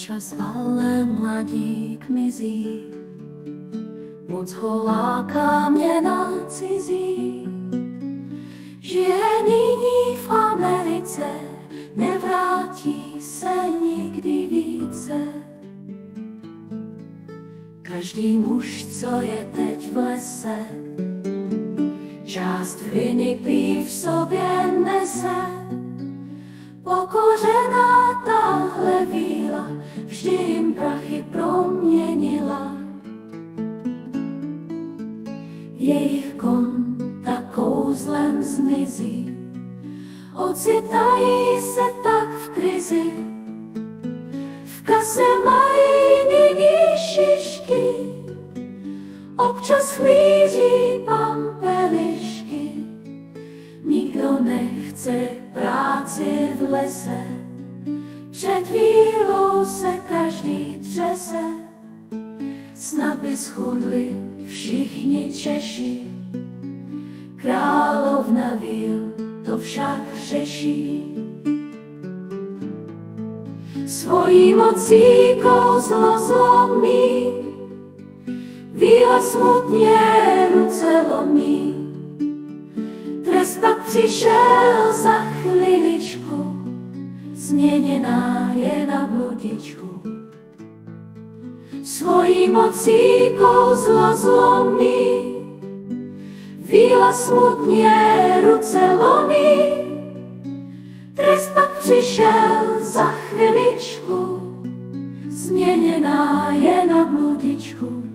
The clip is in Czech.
čas, ale mladík mizí. Moc ho láká měna cizí. Žije nyní v Americe, nevrátí se nikdy více. Každý muž, co je teď v lese, část viny prý v sobě nese. Pokořená tahle víla vždy jim prachy proměnila. Jejich konta kouzlem zmizí, ocitají se tak v krizi. V kase mají nyní šišky, občas chvíří pampelišky. Nikdo nechce práci v lese, před chvílou se každý třese. Snad by schudli všichni Češi, královna víl to však řeší. Svojí mocí kouzlo zlomí, víla smutně ruce lomí. Trest pak přišel za chviličku, změněná je na bludičku. Svojí mocí kouzlo zlomí, víla smutně ruce lomí. Trest pak přišel za chviličku, změněná je na bludičku.